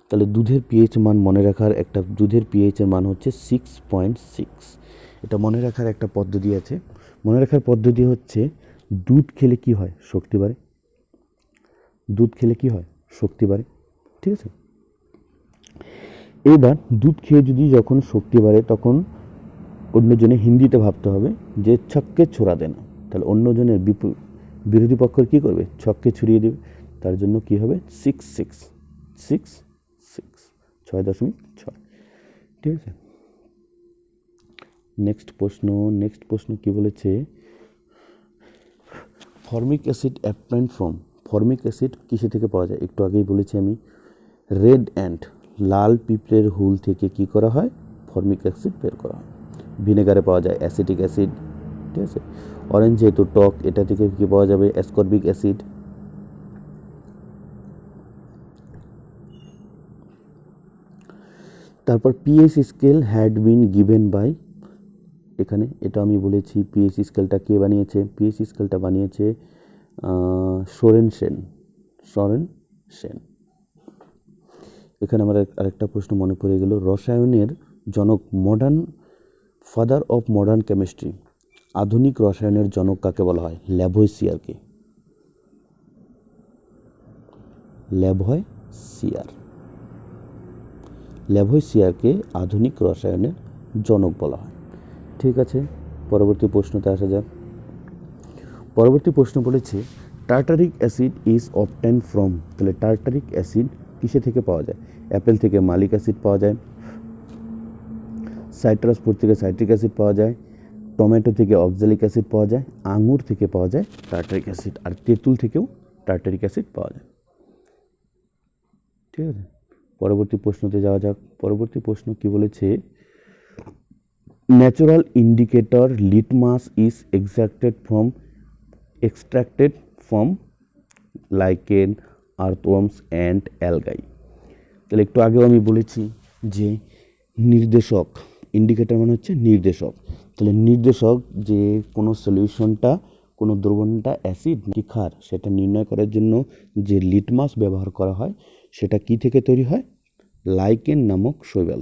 তাহলে দুধের পিএইচ মান মনে রাখার দুধের পিএইচ এর মান হচ্ছে 6.6। এটা মনে রাখার একটা পদ্ধতি আছে। মনে রাখার পদ্ধতি হচ্ছে দুধ খেলে কি হয়? শক্তি বাড়ে। দুধ খেলে কি হয়? শক্তি বাড়ে। ঠিক আছে, এবার দুধ খেয়ে যদি যখন শক্তি বাড়ে তখন অন্যজনে হিন্দিতে ভাবতে হবে যে ছক্কে ছোড়া দেনা। তাহলে অন্যজনের বিরোধী পক্ষ কী করবে? ছক্কে ছড়িয়ে দেবে। তার জন্য কি হবে? 6.6 6.6। ঠিক আছে, নেক্সট প্রশ্ন কি বলেছে? Formic acid obtained from. Formic acid কিসে থেকে পাওয়া যায়? একটু আগেই বলেছি আমি, রেড অ্যান্ট, লাল পিঁপড়ের হুল থেকে কি করা হয়? ফর্মিক অ্যাসিড বের করা হয়। ভিনেগারে পাওয়া যায় অ্যাসিটিক অ্যাসিড। ঠিক আছে, অরেঞ্জ যেহেতু টক, এটা থেকে কি পাওয়া যাবে? Ascorbic acid. তারপর pH scale had been given by, এখানে এটা আমি বলেছি পিএইচ স্কেলটা কে বানিয়েছে? পিএইচ স্কেলটা বানিয়েছে সোরেন সেন। এখানে আমার আরেকটা প্রশ্ন মনে পড়ে গেল, রসায়নের জনক, ফাদার অফ মডার্ন কেমিস্ট্রি, আধুনিক রসায়নের জনক কাকে বলা হয়? ল্যাভোইসিয়ারকে। ল্যাভোইসিয়ারকে আধুনিক রসায়নের জনক বলা হয়। ঠিক আছে, পরবর্তী প্রশ্নতে আসা যাক। পরবর্তী প্রশ্ন বলেছে tartaric acid is obtained from. তাহলে টার্টারিক অ্যাসিড কিসে থেকে পাওয়া যায়? অ্যাপেল থেকে মালিক অ্যাসিড পাওয়া যায়, সাইট্রাস ফ্রুট থেকে সাইট্রিক অ্যাসিড পাওয়া যায়, টমেটো থেকে অক্সালিক অ্যাসিড পাওয়া যায়, আঙুর থেকে পাওয়া যায় টার্টারিক অ্যাসিড, আর তেঁতুল থেকেও টার্টারিক অ্যাসিড পাওয়া যায়। ঠিক আছে, পরবর্তী প্রশ্নতে যাওয়া যাক। পরবর্তী প্রশ্ন কি বলেছে? Natural indicator litmus is extracted from lichen, earthworms and algae. তাহলে একটু আগেও আমি বলেছি যে নির্দেশক, ইন্ডিকেটর মানে হচ্ছে নির্দেশক। তাহলে নির্দেশক যে কোনো সলিউশনটা, কোনো দ্রবণটা অ্যাসিড কি ক্ষার, সেটা নির্ণয় করার জন্য যে লিটমাস ব্যবহার করা হয় সেটা কি থেকে তৈরি হয়? লাইকেন নামক শৈবাল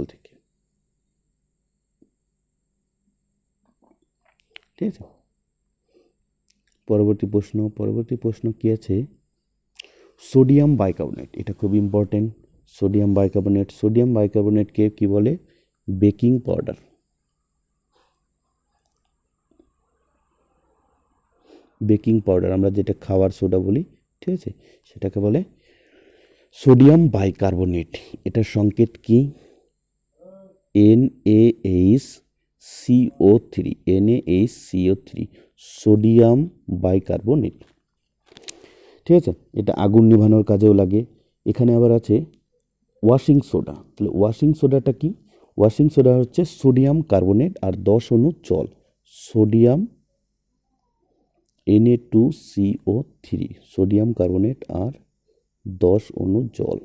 থেকে। ঠিক আছে, পরবর্তী প্রশ্ন কি আছে? সোডিয়াম বাইকার্বনেট, এটা খুব ইম্পর্টেন্ট। সোডিয়াম বাইকার্বনেটকে কি বলে? Baking powder. আমরা যেটা খাওয়ার সোডা বলি, ঠিক আছে, সেটাকে বলে সোডিয়াম বাইকার্বনেট। এটার সংকেত কি? NaHCO3, sodium bicarbonate. ঠিক আছে, এটা আগুন নিভানোর কাজেও লাগে। এখানে আবার আছে ওয়াশিং সোডা। তাহলে ওয়াশিং সোডাটা কি? ওয়াশিং সোডা হচ্ছে সোডিয়াম কার্বনেট আর 10 অণু জল, সোডিয়াম Na2CO3, সোডিয়াম কার্বনেট আর 10 অণু জল,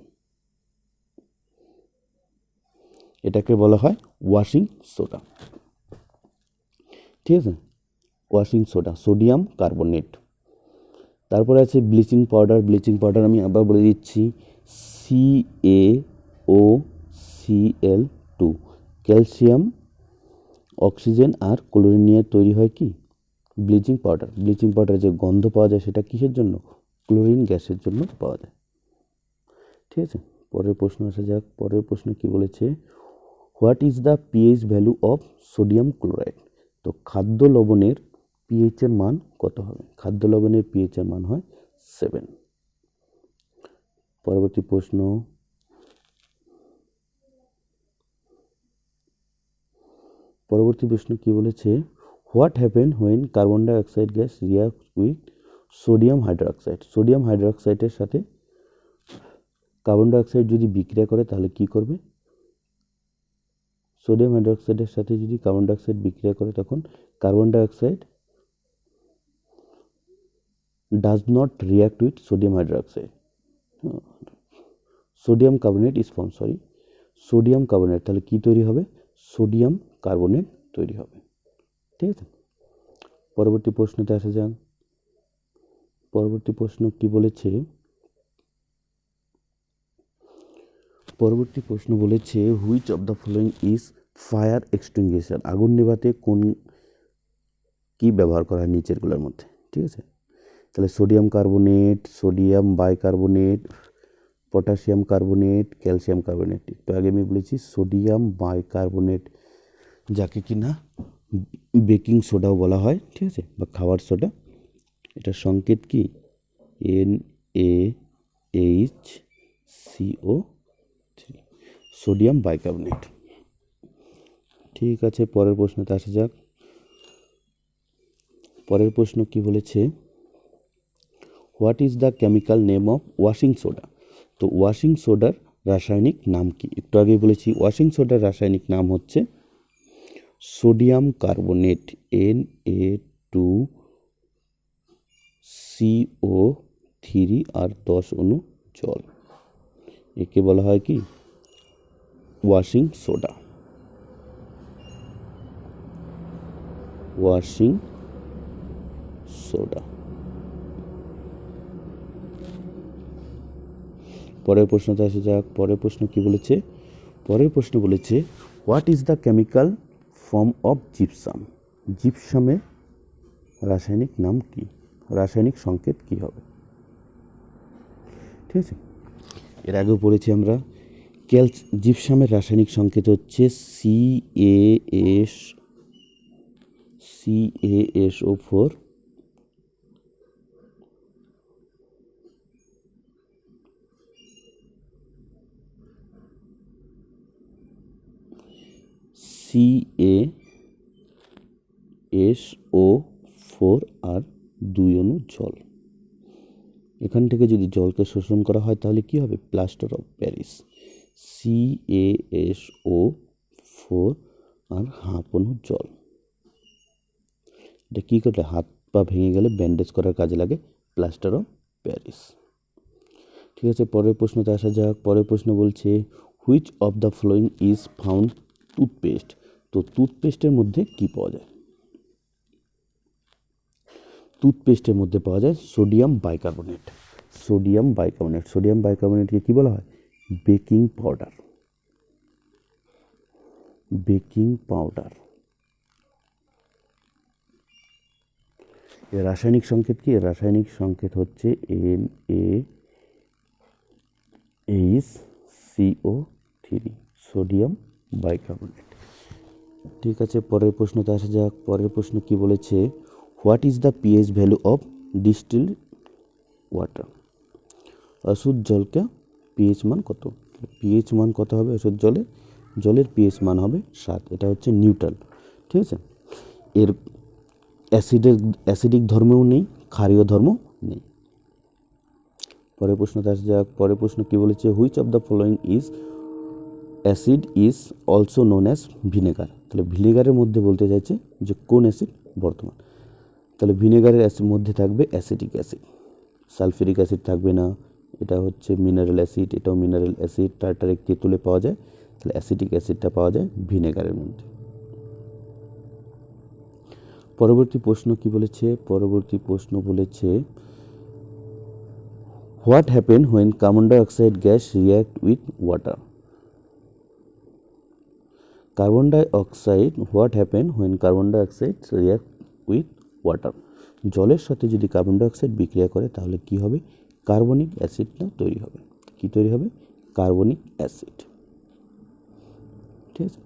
এটাকে বলা হয় ওয়াশিং সোডা। ঠিক আছে, ওয়াশিং সোডা, সোডিয়াম কার্বনেট। তারপরে আছে ব্লিচিং পাউডার। আমি আবার বলে দিচ্ছি, CaOCl2, ক্যালসিয়াম, অক্সিজেন আর ক্লোরিন নিয়ে তৈরি হয় কি? ব্লিচিং পাউডার যে গন্ধ পাওয়া যায় সেটা কিসের জন্য? ক্লোরিন গ্যাসের জন্য পাওয়া যায়। ঠিক আছে, পরের প্রশ্ন আসা যাক। পরের প্রশ্ন কি বলেছে? What is the pH value of sodium chloride. তো খাদ্য লবণের পিএইচ এর মান কত হবে? খাদ্য লবণের পিএইচ এর মান হয় 7। পরবর্তী প্রশ্ন কি বলেছে? What happen when carbon dioxide gas react with sodium hydroxide. Sodium হাইড্রোক্সাইডের সাথে কার্বন ডাইঅক্সাইড যদি বিক্রিয়া করে তাহলে কি করবে? সোডিয়াম হাইড্রোক্সাইডের সাথে যদি কার্বন ডাইঅক্সাইড বিক্রিয়া করে তখন carbon dioxide does not react with sodium hydroxide, sodium carbonate is form, sodium carbonate, তাহলে কি তৈরি হবে? সোডিয়াম কার্বনেট তৈরি হবে। ঠিক আছে, পরবর্তী প্রশ্নতে আসা যাক। পরবর্তী প্রশ্ন কি বলেছে? পরবর্তী প্রশ্ন বলেছে which of the following is fire extinguisher, আগুন নেভাতে কোন কি ব্যবহার করা হয় নিচেরগুলোর মধ্যে? ঠিক আছে, তাহলে sodium carbonate, sodium bicarbonate, potassium carbonate, calcium carbonate. একটু আগে আমি বলেছি সোডিয়াম বাইকার্বনেট, যাকে কিনা বেকিং সোডাও বলা হয়, ঠিক আছে, বা খাবার সোডা। এটার সংকেত কি? NaHCO3, sodium bicarbonate. ঠিক আছে, পরের প্রশ্নতে আসা যাক। পরের প্রশ্ন কি বলেছে? What is the chemical name of washing soda? তো ওয়াশিং সোডার রাসায়নিক নাম কি? একটু আগে বলেছি ওয়াশিং সোডার রাসায়নিক নাম হচ্ছে সোডিয়াম কার্বনেট, Na2CO3 আর 10 অণু জল, একে বলা হয় কি? Washing soda. Washing soda. পরের প্রশ্নতে আসা যাক। পরের প্রশ্ন কি বলেছে? পরের প্রশ্ন বলেছে what is the chemical form of gypsum? জিপসামের রাসায়নিক নাম কি? রাসায়নিক সংকেত কি হবে? ঠিক আছে, এর আগেও পড়েছি আমরা। জিপসামের রাসায়নিক সংকেত হচ্ছে CaSO4 আর 2 অণু জল। এখান থেকে যদি জলকে শোষণ করা হয় তাহলে কি হবে? Plaster of Paris. CaSO4 আর হাফ অণু জল। এটা কী করলে? হাত পা ভেঙে গেলে ব্যান্ডেজ করার কাজে লাগে প্লাস্টার অফ প্যারিস। ঠিক আছে, পরের প্রশ্নতে আসা যাক। পরের প্রশ্ন বলছে which of the following is found toothpaste? তো টুথপেস্টের মধ্যে কি পাওয়া যায়? টুথপেস্টের মধ্যে পাওয়া যায় sodium bicarbonate. Sodium bicarbonate. Sodium বাইকার্বনেটকে কী বলা হয়? Baking powder. Baking powder. এর রাসায়নিক সংকেত কি? এর রাসায়নিক সংকেত হচ্ছে NaHCO3, সোডিয়াম বাইকার্বনেট। ঠিক আছে, পরের প্রশ্নতে আসা যাক। পরের প্রশ্ন কি বলেছে? What is the pH value of distilled water? ওষুধ জলকে পিএইচ মান কত? পিএইচ মান কত হবে ওষুধ জলের? জলের পিএইচ মান হবে 7। এটা হচ্ছে নিউট্রাল। ঠিক আছে, এর অ্যাসিডিক ধর্মেও নেই, ক্ষারীয় ধর্ম নেই। পরের প্রশ্নতে আসা যাক। পরের প্রশ্ন কি বলেছে? Which of the following is acid is also known as vinegar? তাহলে ভিনেগারের মধ্যে বলতে চাইছে যে কোন অ্যাসিড বর্তমান। তাহলে ভিনেগারের মধ্যে থাকবে অ্যাসিটিক অ্যাসিড, সালফিউরিক অ্যাসিড থাকবে না। এটা হচ্ছে মিনারেল অ্যাসিড, এটাও মিনারেল অ্যাসিড, টার্টারিক তেঁতুলে পাওয়া যায়। তাহলে অ্যাসিটিক অ্যাসিডটা পাওয়া যায় ভিনেগারের মধ্যে। পরবর্তী প্রশ্ন কি বলেছে? পরবর্তী প্রশ্ন বলেছে what happen when carbon dioxide gas react with water? Carbon dioxide, what happen when carbon dioxide react with water? জলের সাথে যদি কার্বন ডাইঅক্সাইড বিক্রিয়া করে তাহলে কি হবে? কার্বনিক অ্যাসিডটা তৈরি হবে। কি তৈরি হবে? Carbonic acid. ঠিক আছে,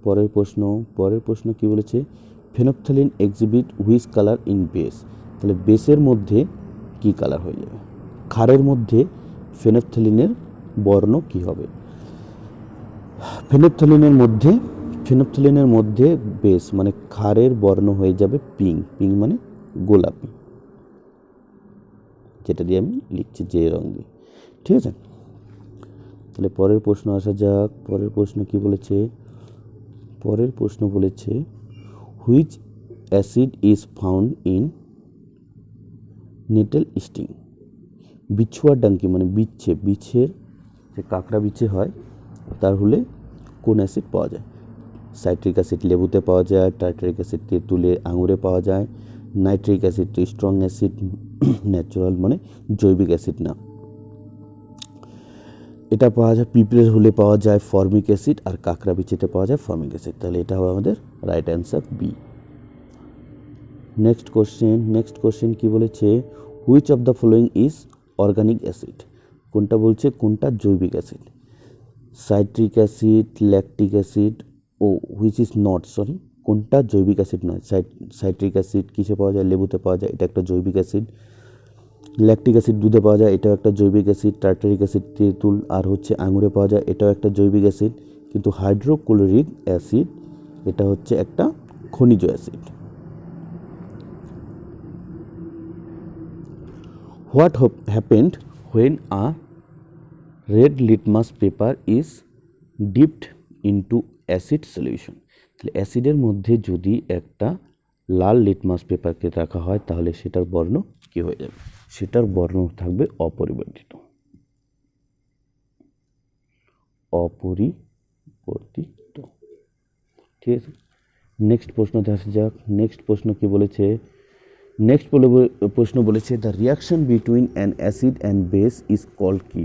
পরের প্রশ্ন কি বলেছে? Phenolphthalein exhibit which colour in base? তাহলে বেসের মধ্যে কি কালার হয়ে যাবে? ক্ষারের মধ্যে ফেনফথ্যালিনের বর্ণ কি হবে? ফেনফথ্যালিনের মধ্যে বেস মানে ক্ষারের বর্ণ হয়ে যাবে পিঙ্ক। পিঙ্ক মানে গোলাপি, যেটা দিয়ে আমি লিখছি যে রং দিয়ে। ঠিক আছে, তাহলে পরের প্রশ্ন আসা যাক। পরের প্রশ্ন কি বলেছে? পরের প্রশ্ন বলেছে which acid is found in nettle sting. বিছুয়ার ডাঙ্কি মানে বিছের যে কাঁকড়া বিছে হয় তার হলে কোন অ্যাসিড পাওয়া যায়? সাইট্রিক অ্যাসিড লেবুতে পাওয়া যায়, টার্টারিক অ্যাসিড তেঁতুলে আঙুরে পাওয়া যায়, nitric acid strong acid natural মানে জৈবিক অ্যাসিড না, এটা পাওয়া যায় পিঁপড়ের হুলে পাওয়া যায় ফর্মিক অ্যাসিড, আর কাঁকড়া বিচিতে পাওয়া যায় ফর্মিক অ্যাসিড। তাহলে এটা হবে আমাদের right answer B. Next question কি বলেছে? Which of the following is organic acid. কোনটা বলছে কোনটা জৈবিক অ্যাসিড? সাইট্রিক অ্যাসিড, ল্যাকটিক অ্যাসিড ও হুইচ ইজ নট, সরি কোনটা জৈবিক অ্যাসিড নয়? সাইট্রিক অ্যাসিড কিসে পাওয়া যায়? লেবুতে পাওয়া যায়, এটা একটা জৈবিক অ্যাসিড। ল্যাকটিক অ্যাসিড দুধে পাওয়া যায়, এটাও একটা জৈবিক অ্যাসিড। টার্টারিক অ্যাসিড তেঁতুল আর হচ্ছে আঙুরে পাওয়া যায়, এটাও একটা জৈবিক অ্যাসিড। কিন্তু হাইড্রোক্লোরিক অ্যাসিড এটা হচ্ছে একটা খনিজ acid. What happened when a red litmus paper is dipped into acid solution. তাহলে অ্যাসিডের মধ্যে যদি একটা লাল লিটমাস পেপারকে রাখা হয় তাহলে সেটার বর্ণ কী হয়ে যাবে? সেটার বর্ণ থাকবে অপরিবর্তিত। ঠিক আছে, নেক্সট প্রশ্নতে আসা যাক। নেক্সট প্রশ্ন কি বলেছে? প্রশ্ন বলেছে the reaction between an acid and base is called কি।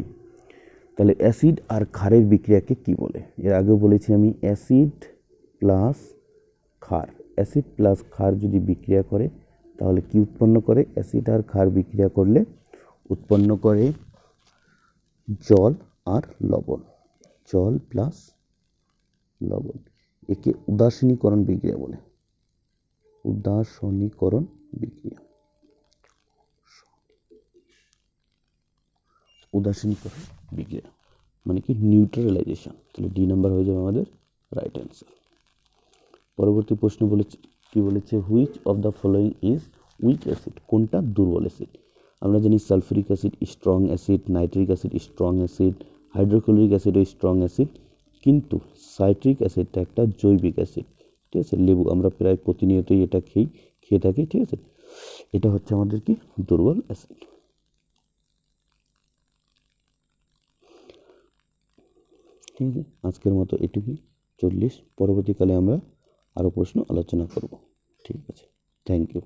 তাহলে অ্যাসিড আর ক্ষারের বিক্রিয়াকে কি বলে? এর আগেও বলেছি আমি অ্যাসিড প্লাস ক্ষার যদি বিক্রিয়া করে তাহলে কি উৎপন্ন করে? অ্যাসিড আর ক্ষার বিক্রিয়া করলে উৎপন্ন করে জল আর লবণ, জল প্লাস লবণ। একে উদাসীনীকরণ বিক্রিয়া বলে, উদাসীনীকরণ বিক্রিয়া। উদাসীনীকরণ বিক্রিয়া মানে কি? নিউট্রালাইজেশন। তাহলে ডি নাম্বার হয়ে যাবে আমাদের রাইট অ্যান্সার। পরবর্তী প্রশ্ন বলেছে কি বলেছে? Which of the following is weak acid. কোনটা দুর্বল অ্যাসিড? আমরা জানি sulphuric acid strong acid, nitric acid strong acid, hydrochloric অ্যাসিডও স্ট্রং অ্যাসিড, কিন্তু সাইট্রিক অ্যাসিডটা একটা জৈবিক অ্যাসিড। ঠিক আছে, লেবু আমরা প্রায় প্রতিনিয়তই এটা খেয়ে থাকি। ঠিক আছে, এটা হচ্ছে আমাদের কি? দুর্বল অ্যাসিড। ঠিক আছে, আজকের মতো এটুকুই। 40 পরবর্তীকালে আমরা আরও প্রশ্ন আলোচনা করব। ঠিক আছে, থ্যাংক ইউ।